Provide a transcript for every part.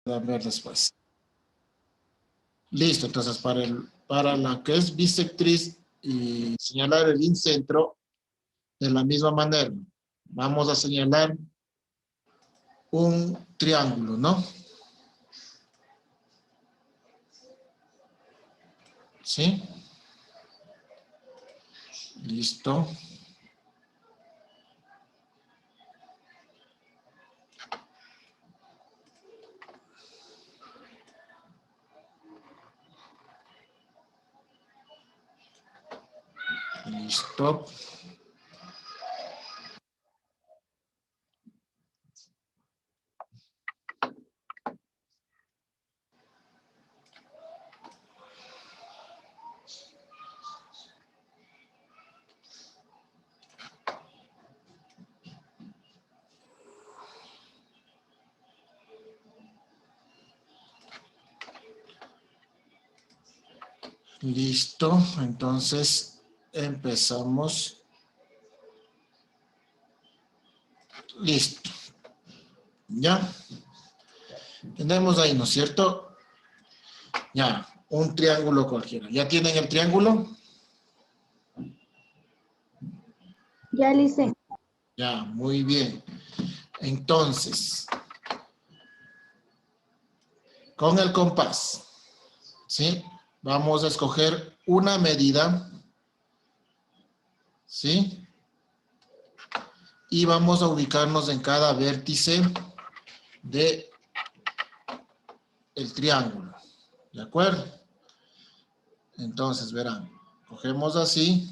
ver después. Listo, entonces para la que es bisectriz y señalar el incentro, de la misma manera, vamos a señalar un triángulo, ¿no? ¿Sí? Listo. Listo. Listo. Entonces empezamos. Listo. Ya. Tenemos ahí, ¿no es cierto? Ya. Un triángulo cualquiera. ¿Ya tienen el triángulo? Ya le hice. Ya, muy bien. Entonces, con el compás, ¿sí? Vamos a escoger una medida, ¿sí? Y vamos a ubicarnos en cada vértice de el triángulo, ¿de acuerdo? Entonces, verán, cogemos así.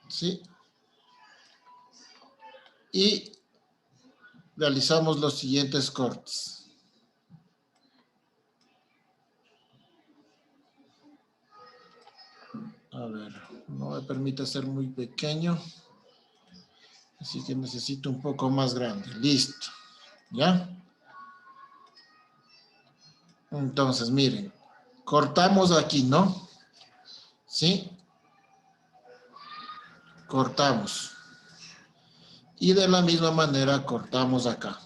¿Sí? Y realizamos los siguientes cortes. A ver, no me permite ser muy pequeño. Así que necesito un poco más grande. Listo. ¿Ya? Entonces, miren. Cortamos aquí, ¿no? ¿Sí? Cortamos. Y de la misma manera cortamos acá.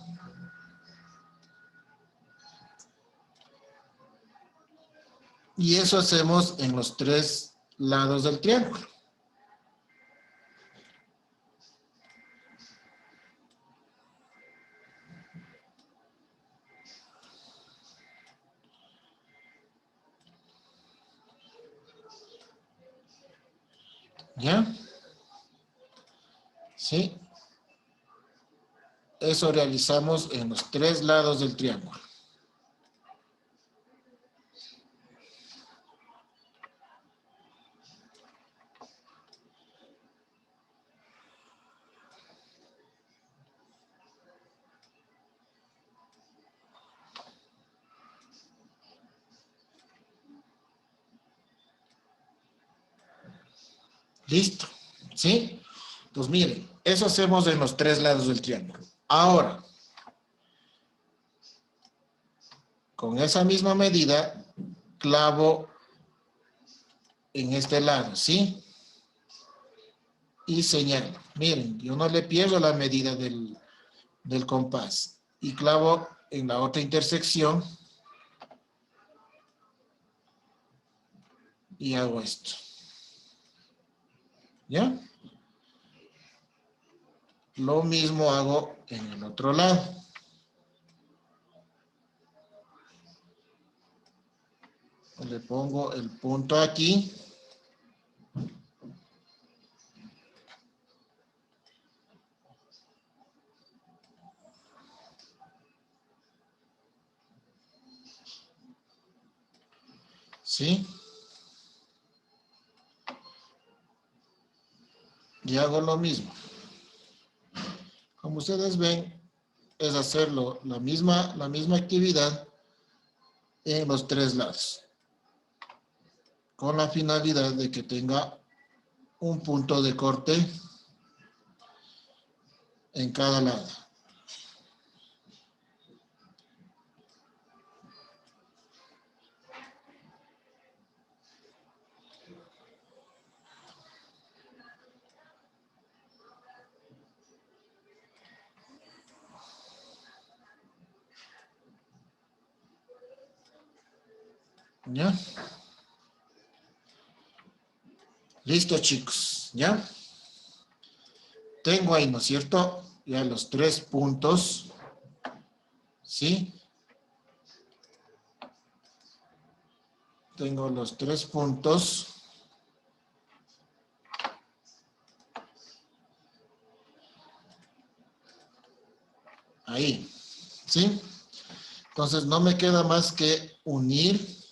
Y eso hacemos en los tres lados del triángulo. ¿Ya? ¿Sí? Eso realizamos en los tres lados del triángulo. ¿Listo? ¿Sí? Pues miren, eso hacemos en los tres lados del triángulo. Ahora, con esa misma medida, clavo en este lado, ¿sí? Y señalo. Miren, yo no le pierdo la medida del compás. Y clavo en la otra intersección y hago esto. ¿Ya? Lo mismo hago en el otro lado. Le pongo el punto aquí. ¿Sí? Y hago lo mismo. Como ustedes ven, es hacerlo la misma actividad en los tres lados, con la finalidad de que tenga un punto de corte en cada lado. ¿Ya? Listo, chicos, ¿ya? Tengo ahí, ¿no es cierto? Ya los 3 puntos, ¿sí? Tengo los 3 puntos. Ahí, ¿sí? Entonces no me queda más que unir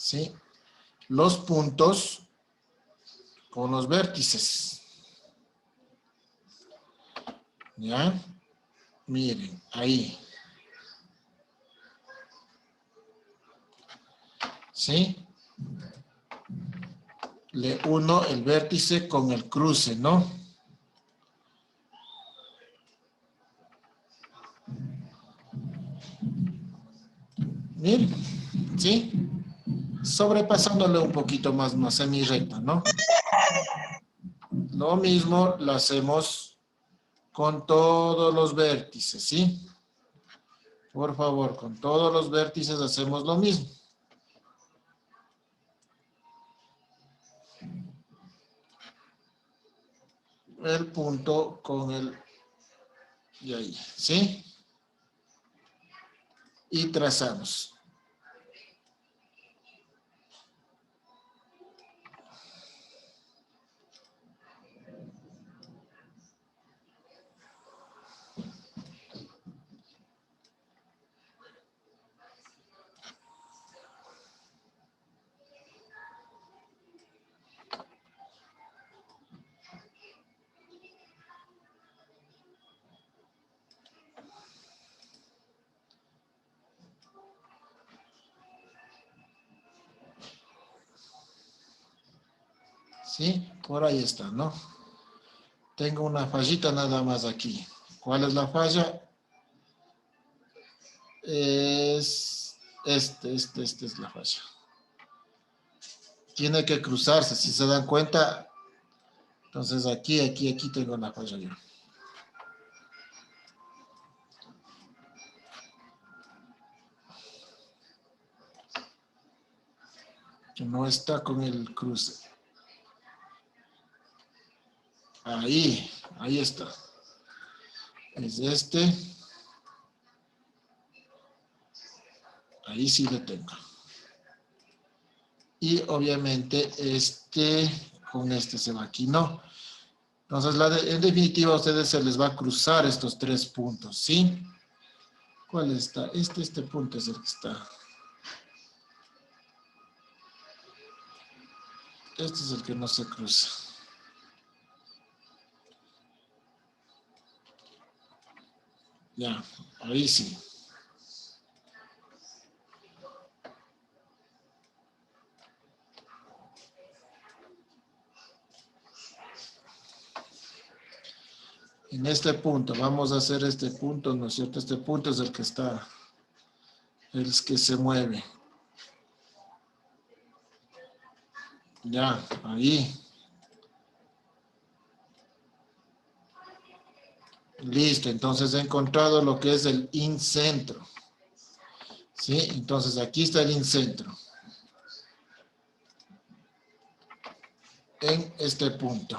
¿sí? Los puntos con los vértices. ¿Ya? Miren, ahí. ¿Sí? Le uno el vértice con el cruce, ¿no? Miren, ¿sí? Sobrepasándole un poquito más, no semi-recta, ¿no? Lo mismo lo hacemos con todos los vértices, ¿sí? Por favor, con todos los vértices hacemos lo mismo. El punto con el... Y ahí, ¿sí? Y trazamos. ¿Sí? Por ahí está, ¿no? Tengo una fallita nada más aquí. ¿Cuál es la falla? Es esta es la falla. Tiene que cruzarse, si se dan cuenta. Entonces aquí tengo la falla yo. Que no está con el cruce. Ahí está. Es este. Ahí sí lo tengo. Y obviamente con este se va aquí, no. Entonces, en definitiva, a ustedes se les va a cruzar estos 3 puntos, ¿sí? ¿Cuál está? Este punto es el que está. Este es el que no se cruza. Ya, ahí sí. En este punto, vamos a hacer este punto, ¿no es cierto? Este punto es el que está, el que se mueve. Ya, ahí. Listo, entonces he encontrado lo que es el incentro. ¿Sí? Entonces aquí está el incentro. En este punto.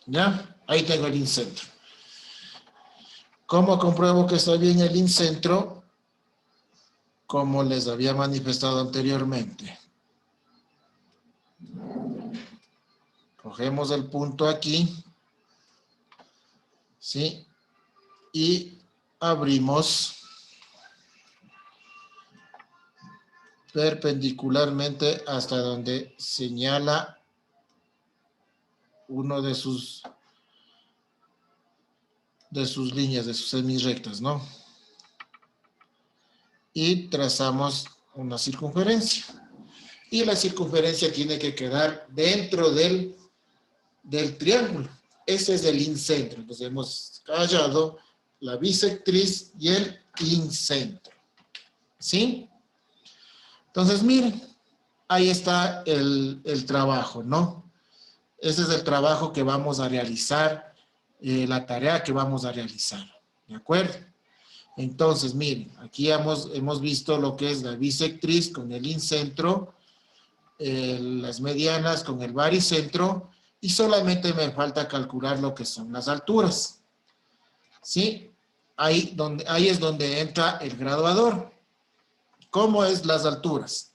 ¿Ya? Ahí tengo el incentro. ¿Cómo compruebo que está bien el incentro? Como les había manifestado anteriormente. Cogemos el punto aquí. ¿Sí? Y abrimos perpendicularmente hasta donde señala uno de sus líneas, de sus semirrectas, ¿no? Y trazamos una circunferencia. Y la circunferencia tiene que quedar dentro del triángulo. Ese es el incentro. Entonces hemos hallado la bisectriz y el incentro. ¿Sí? Entonces, miren, ahí está el trabajo, ¿no? Ese es el trabajo que vamos a realizar la tarea que vamos a realizar. ¿De acuerdo? Entonces, miren, aquí hemos visto lo que es la bisectriz con el incentro, las medianas con el baricentro, y solamente me falta calcular lo que son las alturas. ¿Sí? Ahí es donde entra el graduador. ¿Cómo es las alturas?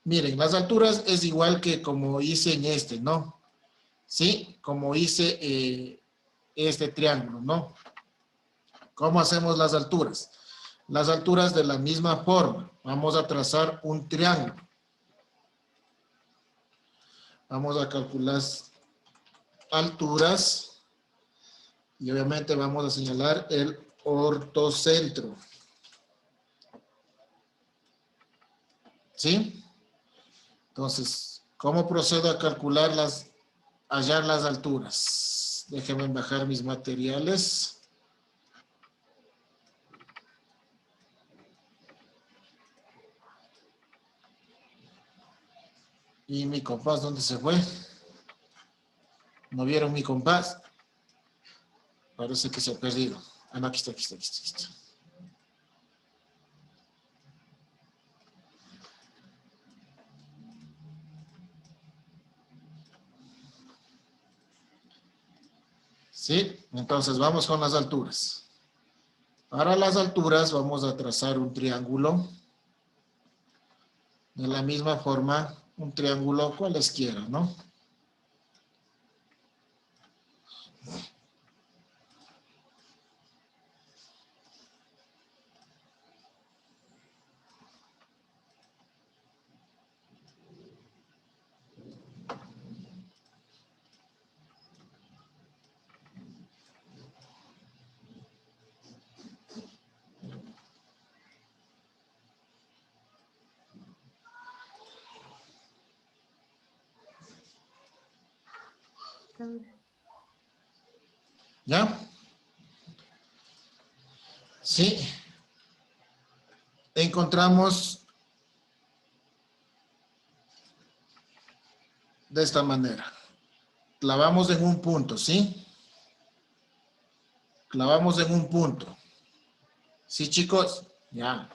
Miren, las alturas es igual que como hice en este, ¿no? ¿Sí? Como hice este triángulo, ¿no? ¿Cómo hacemos las alturas? Las alturas de la misma forma. Vamos a trazar un triángulo. Vamos a calcular alturas y obviamente vamos a señalar el ortocentro. ¿Sí? Entonces, ¿cómo procedo a calcular hallar las alturas? Déjenme bajar mis materiales. ¿Y mi compás dónde se fue? ¿No vieron mi compás? Parece que se ha perdido. Ah, no, aquí está, aquí está, aquí está, aquí está. ¿Sí? Entonces vamos con las alturas. Para las alturas vamos a trazar un triángulo. De la misma forma, un triángulo cualesquiera, ¿no? ¿Ya? Sí. Encontramos de esta manera. Clavamos en un punto, ¿sí? Clavamos en un punto. ¿Sí, chicos? Ya.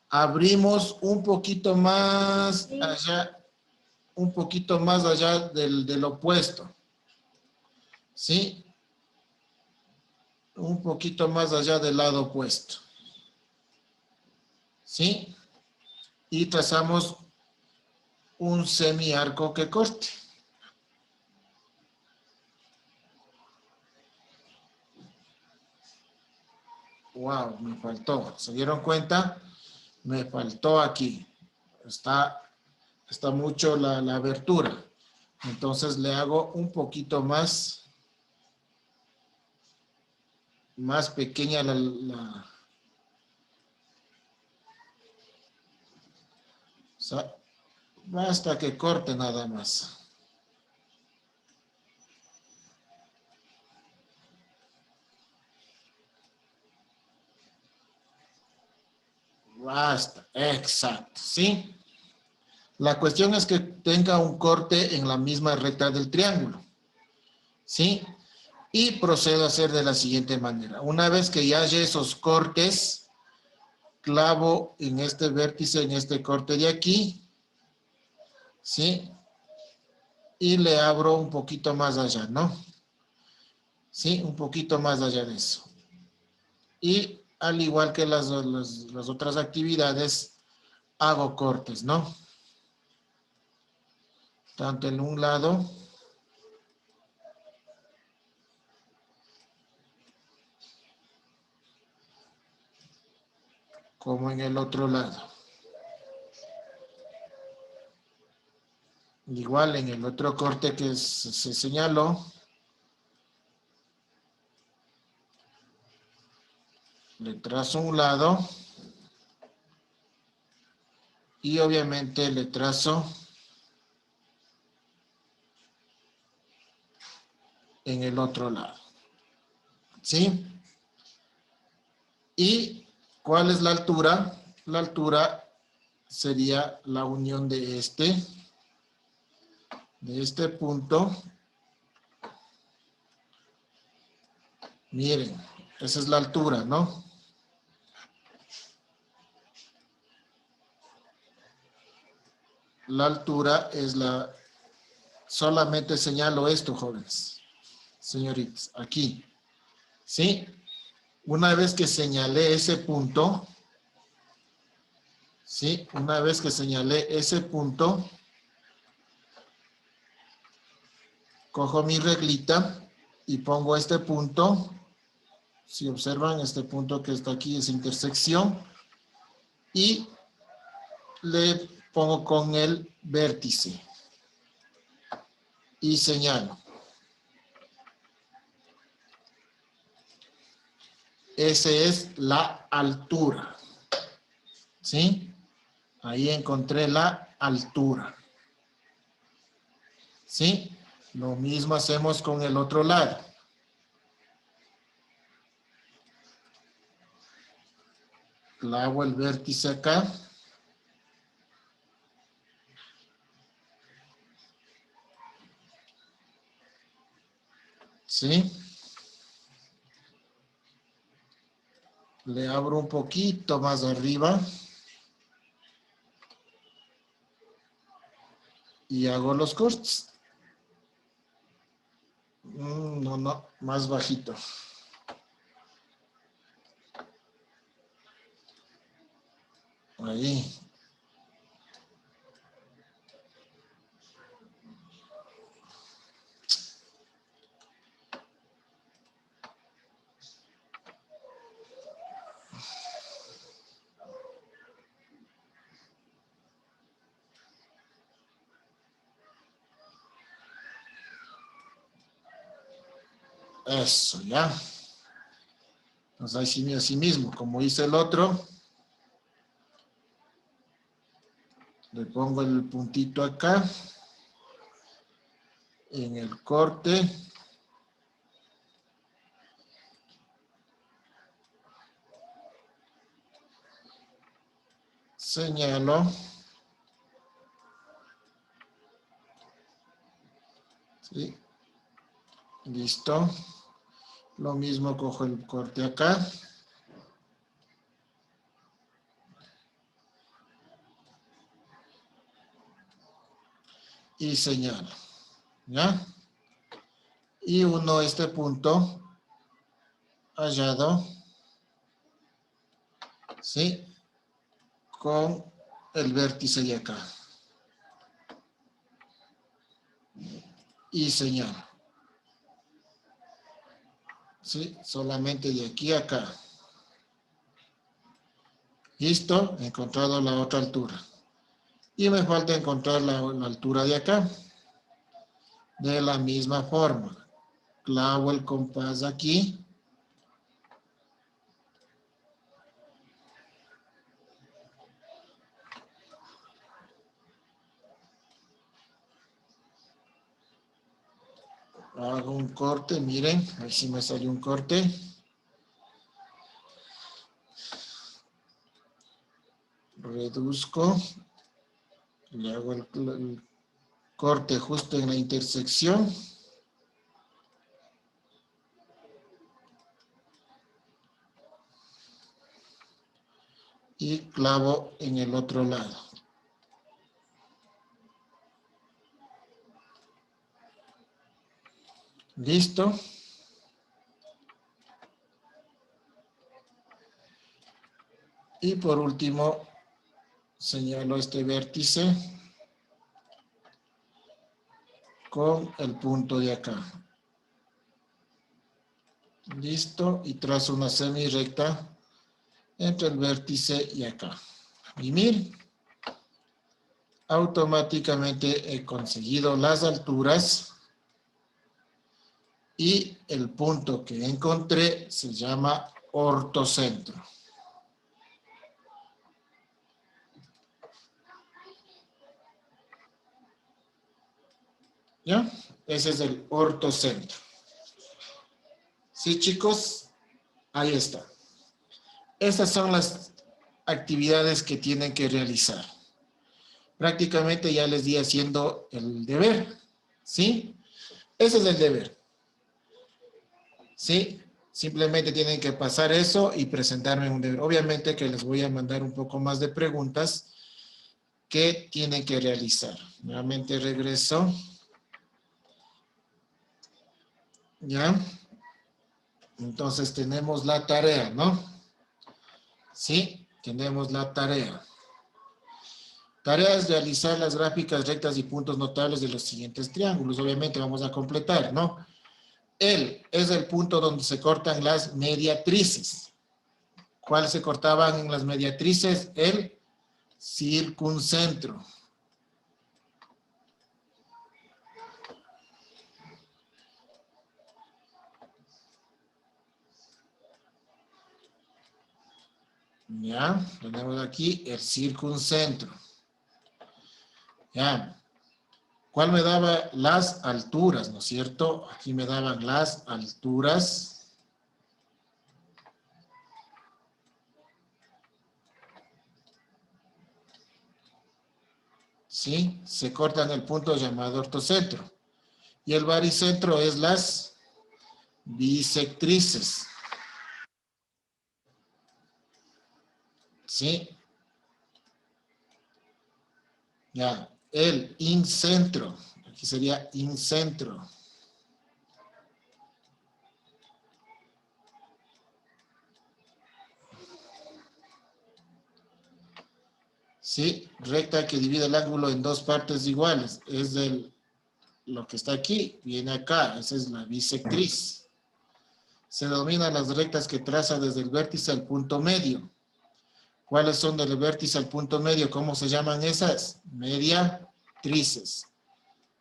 Abrimos un poquito más allá, un poquito más allá del opuesto. ¿Sí? Un poquito más allá del lado opuesto. ¿Sí? Y trazamos un semiarco que corte. Wow, me faltó. ¿Se dieron cuenta? Me faltó aquí. Está mucho la abertura. Entonces le hago un poquito más pequeña o sea, basta que corte nada más. Basta, exacto, ¿sí? La cuestión es que tenga un corte en la misma recta del triángulo, ¿sí? Y procedo a hacer de la siguiente manera. Una vez que ya haya esos cortes, clavo en este vértice, en este corte de aquí, ¿sí? Y le abro un poquito más allá, ¿no? ¿Sí? Un poquito más allá de eso. Y al igual que las otras actividades, hago cortes, ¿no? Tanto en un lado como en el otro lado. Igual en el otro corte que se señaló, le trazo un lado y obviamente le trazo en el otro lado. ¿Sí? ¿Y cuál es la altura? La altura sería la unión de este punto Miren, esa es la altura, ¿no? La altura es la... Solamente señalo esto, jóvenes, señoritas, aquí. ¿Sí? Una vez que señalé ese punto, ¿sí? Una vez que señalé ese punto, cojo mi reglita y pongo este punto. Si observan, este punto que está aquí es intersección. Y le pongo con el vértice. Y señalo. Esa es la altura. ¿Sí? Ahí encontré la altura. ¿Sí? Lo mismo hacemos con el otro lado. Clavo el vértice acá. ¿Sí? Le abro un poquito más arriba. Y hago los cortes. No, más bajito. Ahí. Eso, ya. Entonces, así mismo, como hice el otro, le pongo el puntito acá, en el corte. Señalo. ¿Sí? Listo. Lo mismo cojo el corte acá. Y señalo. ¿Ya? Y uno este punto hallado. ¿Sí? Con el vértice de acá. Y señalo. ¿Sí? Solamente de aquí a acá. Listo, he encontrado la otra altura. Y me falta encontrar la altura de acá. De la misma forma. Clavo el compás aquí. Hago un corte, miren, a ver si me sale un corte. Reduzco. Le hago el corte justo en la intersección. Y clavo en el otro lado. Listo. Y por último, señalo este vértice con el punto de acá. Listo. Y trazo una semi-recta entre el vértice y acá. Y miren, automáticamente he conseguido las alturas y el punto que encontré se llama ortocentro. ¿Ya? Ese es el ortocentro. Sí, chicos, ahí está. Estas son las actividades que tienen que realizar. Prácticamente ya les di haciendo el deber, ¿sí? Ese es el deber, ¿sí? Simplemente tienen que pasar eso y presentarme un deber. Obviamente que les voy a mandar un poco más de preguntas que tienen que realizar. Nuevamente regreso. ¿Ya? Entonces tenemos la tarea, ¿no? Sí, tenemos la tarea. Tarea es realizar las gráficas rectas y puntos notables de los siguientes triángulos. Obviamente vamos a completar, ¿no? El es el punto donde se cortan las mediatrices. ¿Cuáles se cortaban en las mediatrices? El circuncentro. Ya, tenemos aquí el circuncentro. Ya. ¿Cuál me daba las alturas, no es cierto? Aquí me daban las alturas. ¿Sí? Se cortan el punto llamado ortocentro. Y el baricentro es las bisectrices. ¿Sí? Ya, el incentro. Aquí sería incentro. ¿Sí? Recta que divide el ángulo en dos partes iguales. Es lo que está aquí, viene acá. Esa es la bisectriz. Se denominan las rectas que traza desde el vértice al punto medio. ¿Cuáles son del vértice al punto medio? ¿Cómo se llaman esas? Mediatrices.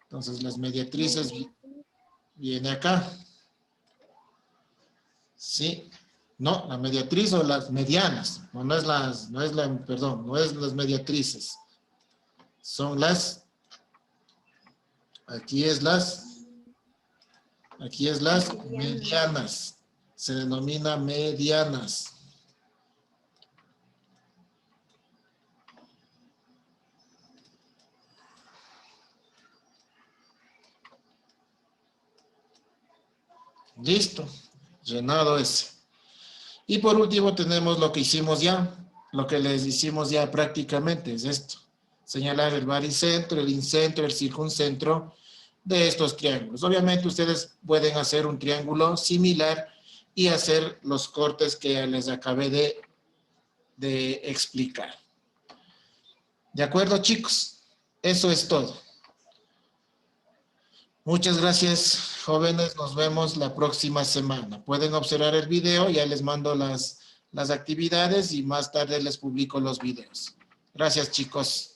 Entonces las mediatrices viene acá. ¿Sí? No, la mediatriz o las medianas. No es las mediatrices. Son las, aquí es las medianas. Se denomina medianas. Listo, llenado ese. Y por último tenemos lo que hicimos ya, lo que les hicimos ya prácticamente, es esto. Señalar el baricentro, el incentro, el circuncentro de estos triángulos. Obviamente ustedes pueden hacer un triángulo similar y hacer los cortes que les acabé de explicar. ¿De acuerdo, chicos? Eso es todo. Muchas gracias, jóvenes. Nos vemos la próxima semana. Pueden observar el video. Ya les mando las actividades y más tarde les publico los videos. Gracias, chicos.